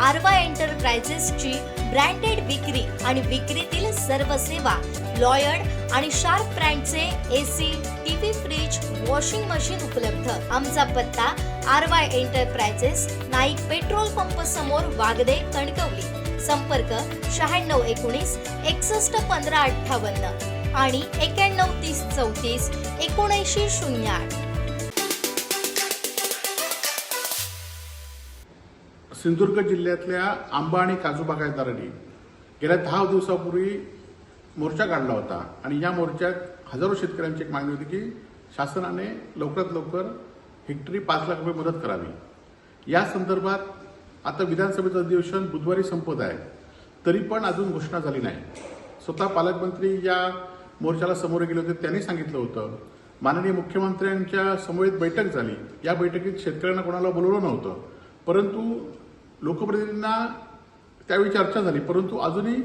आरवा एंटरप्राइजेसची branded विक्री आणि विक्रीतील सर्व सेवा, लॉयड आणि शार्प ब्रँडचे AC, TV, fridge, washing machine उपलब्ध। आमचा पत्ता Aarva enterprises, Naik petrol pump समोर, वागदे, कणकवली। संपर्क 9619 61 15 58 आणि 91 30 34 79 08। सिंधुदुर्ग जिल्ह्यातल्या आंबा आणि काजू बागायतदारांनी गेल्या 10 दिवसापूर्वी मोर्चा काढला होता आणि या मोर्चात हजारो शेतकऱ्यांची एक मागणी होती की शासनाने लवकरात लवकर हेक्टरी 5 लाख रुपये मदत करावी। या संदर्भात आता विधानसभेचं अधिवेशन बुधवारी संपत आहे, तरी पण अजून घोषणा झाली नाही। स्वतः पालकमंत्री या मोर्चाला समोर गेले होते, त्यांनी सांगितलं होतं माननीय मुख्यमंत्र्यांच्या समवेत बैठक झाली, या बैठकीत शेतकऱ्यांना कोणाला बोलवलं नव्हतं, परंतु लोकप्रतिनिधींना त्यावेळी चर्चा झाली, परंतु अजूनही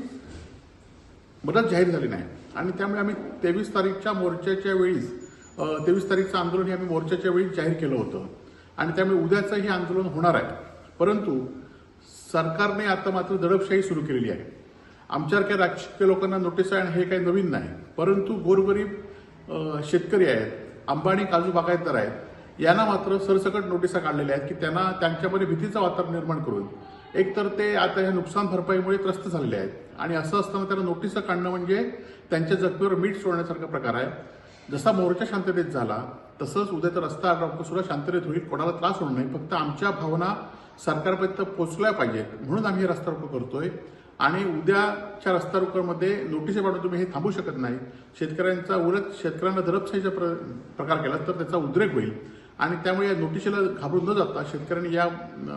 मदत जाहीर झाली नाही। आणि त्यामुळे आम्ही 23 तारीखच्या मोर्चाच्या वेळीच 23 तारीखचं आंदोलन हे आम्ही मोर्चाच्या वेळी जाहीर केलं होतं आणि त्यामुळे उद्याचं हे आंदोलन होणार आहे। परंतु सरकारने आता मात्र दडपशाही सुरू केलेली आहे। आमच्यासारख्या राजकीय लोकांना नोटीस आहे हे काही नवीन नाही, परंतु गोरगरीब शेतकरी आहेत, आंबा आणि काजू बागायतदार आहेत, यांना मात्र सरसकट नोटिसा काढलेल्या आहेत की त्यांना त्यांच्यामध्ये भीतीचं वातावरण निर्माण करून एकतर ते आता या नुकसान भरपाईमुळे त्रस्त झालेले आहेत आणि असं असताना त्यांना नोटिसा काढणं म्हणजे त्यांच्या जखमेवर मीठ सोडण्यासारखा प्रकार आहे। जसा मोर्चा शांततेत झाला तसंच उद्या तर रस्ता रोको सुद्धा शांततेत होईल, कोणाला त्रास होणार नाही। फक्त आमच्या भावना सरकारपर्यंत पोहोचल्या पाहिजेत म्हणून आम्ही हे रस्ता रोको करतोय आणि उद्याच्या रस्ता रोकोमध्ये नोटिसा पाठवून तुम्ही हे थांबू शकत नाही। शेतकऱ्यांचा उलट शेतकऱ्यांना दडपशाहीचा प्रकार केला तर त्याचा उद्रेक होईल आणि त्यामुळे या नोटिशीला घाबरून न जाता शेतकऱ्यांनी या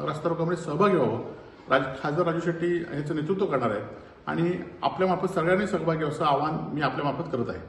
रस्ता रोकोमध्ये सहभागी व्हावं। खासदार राजू शेट्टी याचं नेतृत्व करणार आहेत आणि आपल्यामार्फत सगळ्यांनी सहभागी व्हावं असं आवाहन मी आपल्यामार्फत करत आहे।